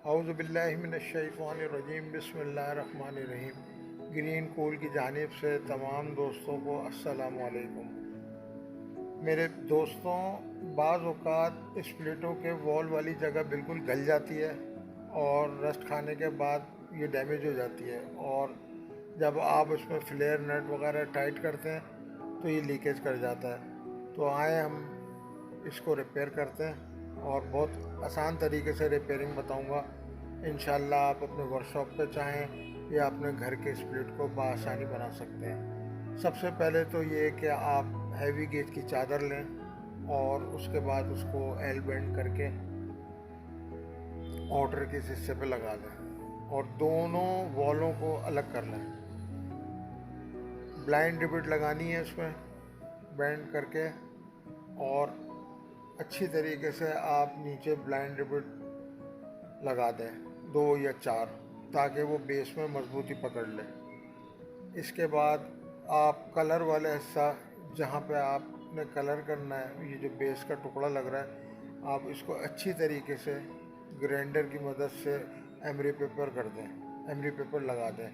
औज़ुबिल्लाहिमिनश्शैतानिर्रजीम बिस्मिल्लाहिर्रहमानिर्रहीम। Green cool की जानिब से तमाम दोस्तों को अस्सलामु अलैकुम। मेरे दोस्तों, बाज़ औक़ात स्प्लिटों के वॉल वाली जगह बिल्कुल गल जाती है और रस्ट खाने के बाद ये डैमेज हो जाती है, और जब आप उसमें फ्लेयर नट वगैरह टाइट करते हैं तो ये लीकेज कर जाता है। तो आए हम इसको रिपेयर करते हैं और बहुत आसान तरीके से रिपेयरिंग बताऊंगा। इंशाल्लाह आप अपने वर्कशॉप पे चाहें या अपने घर के स्प्लिट को बआसानी बना सकते हैं। सबसे पहले तो ये कि आप हैवी गेज की चादर लें और उसके बाद उसको एल बेंड करके आउटर के हिस्से पे लगा दें और दोनों वॉलों को अलग कर लें। ब्लाइंड रिबिट लगानी है इसमें बेंड करके, और अच्छी तरीके से आप नीचे ब्लाइंड रिबिट लगा दें 2 या 4, ताकि वो बेस में मजबूती पकड़ ले। इसके बाद आप कलर वाला हिस्सा जहाँ पे आपने कलर करना है, ये जो बेस का टुकड़ा लग रहा है, आप इसको अच्छी तरीके से ग्राइंडर की मदद से एमरी पेपर कर दें, एमरी पेपर लगा दें,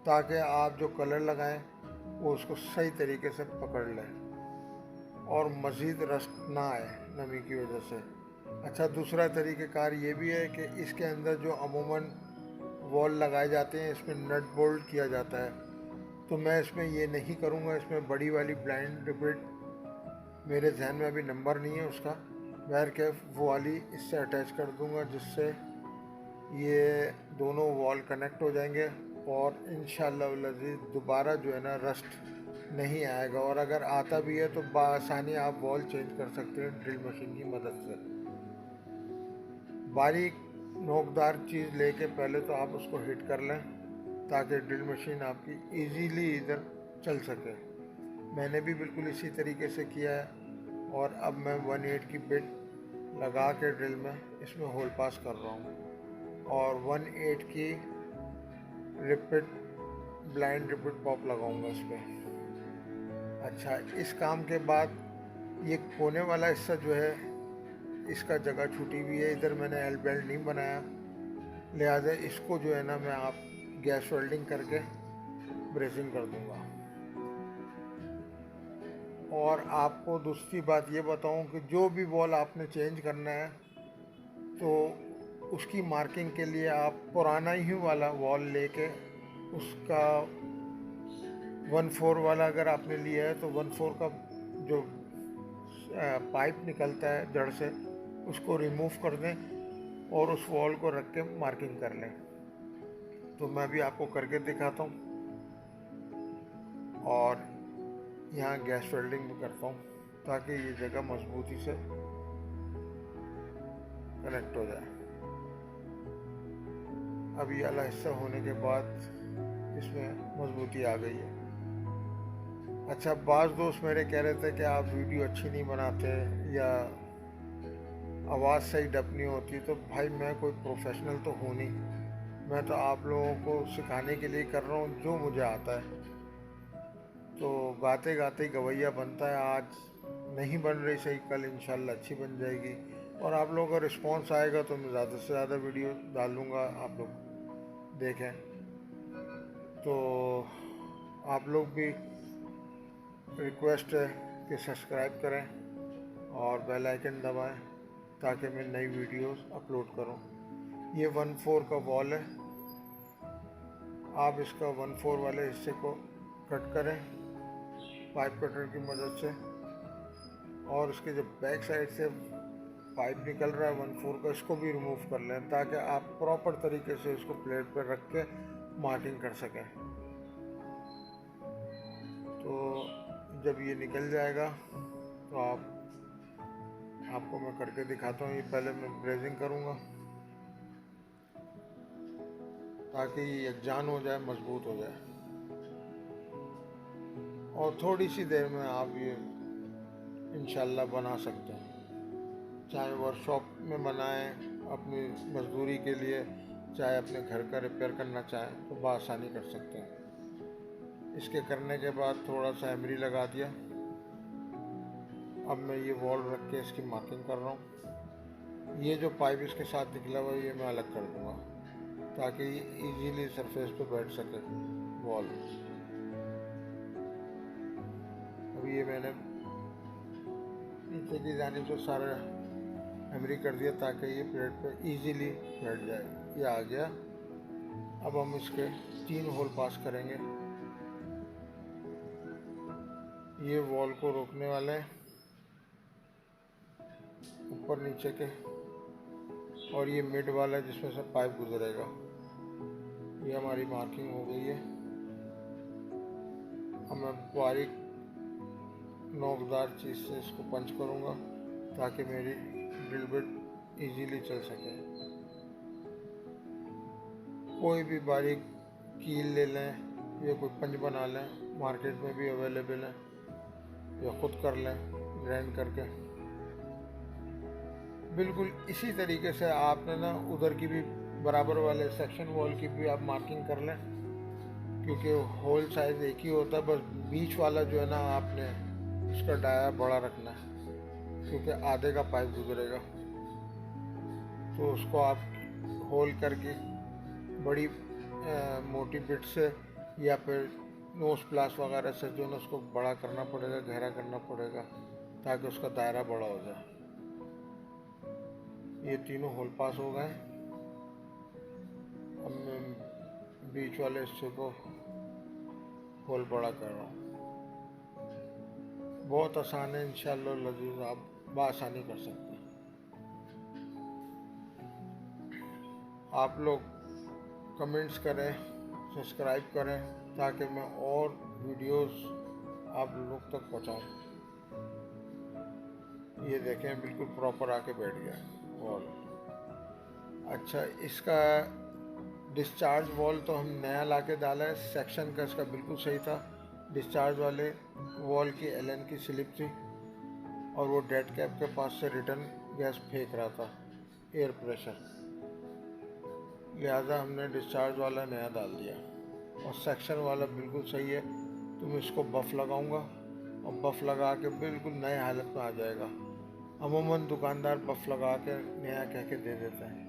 ताकि आप जो कलर लगाएं वो उसको सही तरीके से पकड़ लें और मज़ीद रस्ट ना आए नमी की वजह से। अच्छा, दूसरा तरीक़ेकार ये भी है कि इसके अंदर जो अमूमन वॉल लगाए जाते हैं इसमें नट बोल्ट किया जाता है, तो मैं इसमें ये नहीं करूँगा। इसमें बड़ी वाली ब्लाइंड रिबिट, मेरे जहन में अभी नंबर नहीं है उसका, बहर के वो वाली इससे अटैच कर दूँगा, जिससे ये दोनों वॉल कनेक्ट हो जाएंगे और इंशाअल्लाह दोबारा जो है ना रस्ट नहीं आएगा। और अगर आता भी है तो बआसानी आप वॉल चेंज कर सकते हैं ड्रिल मशीन की मदद से। बारीक नोकदार चीज़ लेके पहले तो आप उसको हिट कर लें ताकि ड्रिल मशीन आपकी इजीली इधर चल सके। मैंने भी बिल्कुल इसी तरीके से किया है, और अब मैं 1/8 की बिट लगा के ड्रिल में इसमें होल पास कर रहा हूँ और 1/8 की रिपिट ब्लाइंड रिपिट पॉप लगाऊंगा इस पर। अच्छा, इस काम के बाद ये कोने वाला हिस्सा जो है इसका जगह छूटी हुई है, इधर मैंने एल बेल्ट नहीं बनाया, लिहाजा इसको जो है ना मैं आप गैस वेल्डिंग करके ब्रेसिंग कर दूंगा। और आपको दूसरी बात ये बताऊं कि जो भी वॉल आपने चेंज करना है तो उसकी मार्किंग के लिए आप पुराना ही वाला वॉल लेके उसका 1/4 वाला अगर आपने लिया है तो 1/4 का जो पाइप निकलता है जड़ से उसको रिमूव कर दें और उस वॉल को रख के मार्किंग कर लें। तो मैं भी आपको करके दिखाता हूँ और यहाँ गैस वेल्डिंग भी करता हूँ ताकि ये जगह मजबूती से कनेक्ट हो जाए। अब ये वाला हिस्सा होने के बाद इसमें मजबूती आ गई है। अच्छा, बाज़ दोस्त मेरे कह रहे थे कि आप वीडियो अच्छी नहीं बनाते या आवाज़ सही डब नहीं होती, तो भाई मैं कोई प्रोफेशनल तो हूँ नहीं, मैं तो आप लोगों को सिखाने के लिए कर रहा हूँ जो मुझे आता है। तो गाते गाते गवैया बनता है, आज नहीं बन रही सही, कल इंशाल्लाह अच्छी बन जाएगी। और आप लोगों का रिस्पॉन्स आएगा तो मैं ज़्यादा से ज़्यादा वीडियो डालूँगा, आप लोग देखें। तो आप लोग भी रिक्वेस्ट है कि सब्सक्राइब करें और बेल आइकन दबाएं ताकि मैं नई वीडियोस अपलोड करूं। ये 1/4 का वॉल है, आप इसका 1/4 वाले हिस्से को कट करें पाइप कटर की मदद से, और इसके जो बैक साइड से पाइप निकल रहा है 1/4 का, इसको भी रिमूव कर लें ताकि आप प्रॉपर तरीके से इसको प्लेट पर रख के मार्किंग कर सकें। तो जब ये निकल जाएगा तो आपको मैं करके दिखाता हूँ। ये पहले मैं ब्रेजिंग करूँगा ताकि ये यकजान हो जाए, मजबूत हो जाए, और थोड़ी सी देर में आप ये इंशाल्लाह बना सकते हैं। चाहे वर्कशॉप में बनाएं अपनी मजदूरी के लिए, चाहे अपने घर का रिपेयर करना चाहें तो बआसानी कर सकते हैं। इसके करने के बाद थोड़ा सा एमरी लगा दिया। अब मैं ये वॉल रख के इसकी मार्किंग कर रहा हूँ। ये जो पाइप इसके साथ निकला हुआ है ये मैं अलग कर दूंगा ताकि इजीली सरफेस पे बैठ सके वॉल। अब ये मैंने नीचे की जानिब से सारा हैमरी कर दिया ताकि ये प्लेट पे इजीली बैठ जाए। ये आ गया। अब हम इसके 3 होल पास करेंगे। ये वॉल को रोकने वाले हैं ऊपर नीचे के, और ये मिड वाला है जिसमें से पाइप गुजरेगा। ये हमारी मार्किंग हो गई है। अब मैं बारीक नोकदार चीज़ से इसको पंच करूँगा ताकि मेरी ड्रिल बिट इजीली चल सके। कोई भी बारीक कील ले लें या कोई पंच बना लें, मार्केट में भी अवेलेबल है, या ख़ुद कर लें ग्राइंड करके। बिल्कुल इसी तरीके से आपने ना उधर की भी बराबर वाले सेक्शन वॉल की भी आप मार्किंग कर लें, क्योंकि होल साइज एक ही होता है, बस बीच वाला जो है ना आपने उसका डाया बड़ा रखना है क्योंकि आधे का पाइप गुजरेगा। तो उसको आप होल करके बड़ी मोटी बिट से या फिर नोज प्लास वगैरह से जो ना उसको बड़ा करना पड़ेगा, गहरा करना पड़ेगा ताकि उसका दायरा बड़ा हो जाए। ये तीनों होल पास हो गए। अब मैं बीच वाले हिस्से को होल बड़ा कर रहा हूँ। बहुत आसान है, इंशाअल्लाह लजीज आप बआसानी कर सकते हैं। आप लोग कमेंट्स करें, सब्सक्राइब करें ताकि मैं और वीडियोस आप लोग तक पहुंचाऊं। ये देखें बिल्कुल प्रॉपर आके बैठ गया वॉल। अच्छा, इसका डिस्चार्ज वॉल तो हम नया लाके डाला है। सेक्शन का इसका बिल्कुल सही था। डिस्चार्ज वाले वॉल की एलन की स्लिप थी और वो डेड कैप के पास से रिटर्न गैस फेंक रहा था, एयर प्रेशर, लिहाजा हमने डिस्चार्ज वाला नया डाल दिया। और सेक्शन वाला बिल्कुल सही है। तो मैं इसको बफ़ लगाऊंगा और बफ़ लगा के बिल्कुल नए हालत में आ जाएगा। अमूमन दुकानदार बफ़ लगा के नया कह के दे देते हैं,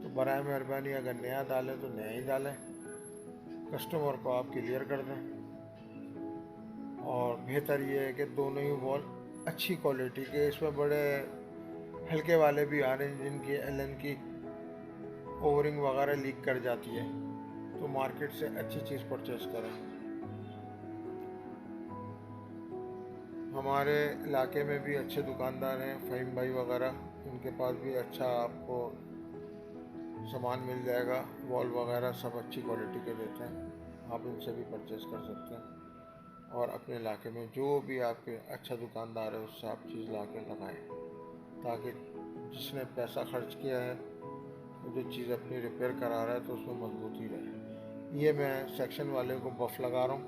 तो बराए मेहरबानी अगर नया डालें तो नया ही डालें, कस्टमर को आप क्लियर कर दें। और बेहतर ये है कि दोनों ही वॉल अच्छी क्वालिटी के, इसमें बड़े हल्के वाले भी आ रहे हैं जिनकी एलन की ओवरिंग वगैरह लीक कर जाती है, तो मार्केट से अच्छी चीज़ परचेस करें। हमारे इलाके में भी अच्छे दुकानदार हैं, फ़हीम भाई वगैरह, उनके पास भी अच्छा आपको सामान मिल जाएगा। वॉल वगैरह सब अच्छी क्वालिटी के देते हैं, आप इनसे भी परचेस कर सकते हैं। और अपने इलाके में जो भी आपके अच्छा दुकानदार है उससे आप चीज़ ला के लगाएँ, ताकि जिसने पैसा खर्च किया है जो चीज़ अपनी रिपेयर करा रहा है तो उसमें मजबूती रहे। ये मैं सेक्शन वाले को बफ़ लगा रहा हूँ,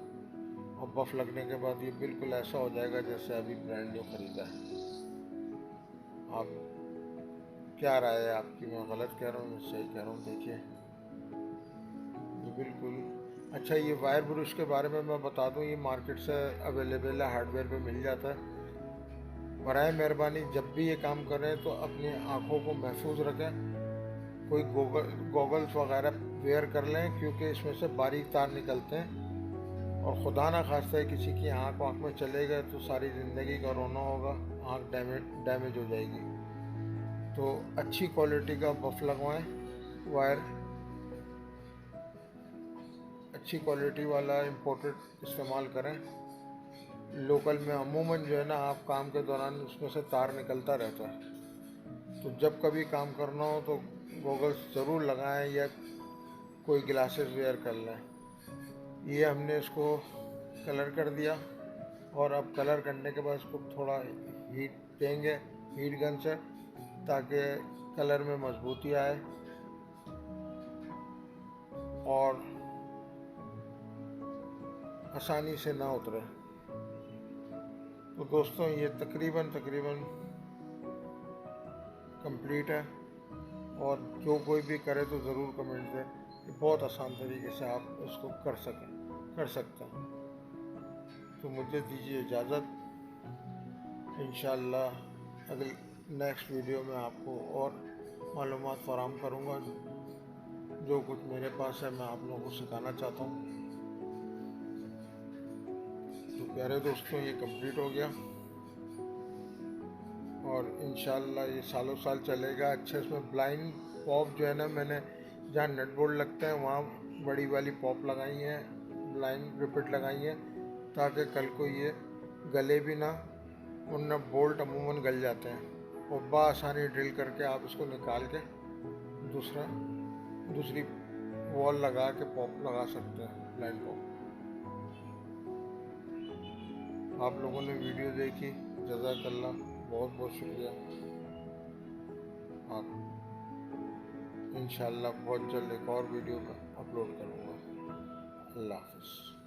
और बफ़ लगने के बाद ये बिल्कुल ऐसा हो जाएगा जैसे अभी ब्रांड न्यू ख़रीदा है। आप क्या राय है आपकी? मैं गलत कह रहा हूँ या सही कह रहा हूँ? देखिए ये बिल्कुल अच्छा। ये वायर ब्रश के बारे में मैं बता दूँ, ये मार्केट से अवेलेबल है, हार्डवेयर पे मिल जाता है। बराए मेहरबानी जब भी ये काम करें तो अपनी आँखों को महफूज रखें, कोई गॉगल्स वगैरह वेयर कर लें, क्योंकि इसमें से बारीक तार निकलते हैं और खुदा ना खास्ता किसी की आँख में चले गए तो सारी ज़िंदगी का रोना होगा, आँख डैमेज हो जाएगी। तो अच्छी क्वालिटी का बफ़ लगवाएं, वायर अच्छी क्वालिटी वाला इम्पोर्टेड इस्तेमाल करें। लोकल में अमूमन जो है ना आप काम के दौरान उसमें से तार निकलता रहता है, तो जब कभी काम करना हो तो गॉगल्स ज़रूर लगाएं या कोई ग्लासेस वेयर कर लें। ये हमने इसको कलर कर दिया, और अब कलर करने के बाद इसको थोड़ा हीट देंगे हीट गन से, ताकि कलर में मजबूती आए और आसानी से ना उतरे। तो दोस्तों ये तकरीबन कंप्लीट है, और जो कोई भी करे तो ज़रूर कमेंट दें कि बहुत आसान तरीके से आप इसको कर सकते हैं। तो मुझे दीजिए इजाज़त, इंशाअल्लाह नेक्स्ट वीडियो में आपको और मालूमात फराहम करूँगा। जो कुछ मेरे पास है मैं आप लोगों को सिखाना चाहता हूँ। तो प्यारे दोस्तों, ये कंप्लीट हो गया और इंशाल्लाह ये सालों साल चलेगा। अच्छे इसमें ब्लाइंड पॉप जो है ना, मैंने जहाँ नट बोल्ट लगते हैं वहाँ बड़ी वाली पॉप लगाई है, ब्लाइंड रिपीट लगाई है, ताकि कल को ये गले भी ना, वरना बोल्ट अमूमन गल जाते हैं और बआसानी ड्रिल करके आप इसको निकाल के दूसरी वॉल लगा के पॉप लगा सकते हैं, ब्लाइंड पॉप। आप लोगों ने वीडियो देखी, जज़ाकल्लाह, बहुत बहुत शुक्रिया। आप इंशाल्लाह बहुत जल्द एक और वीडियो में अपलोड करूँगा। अल्लाह हाफ़िज़।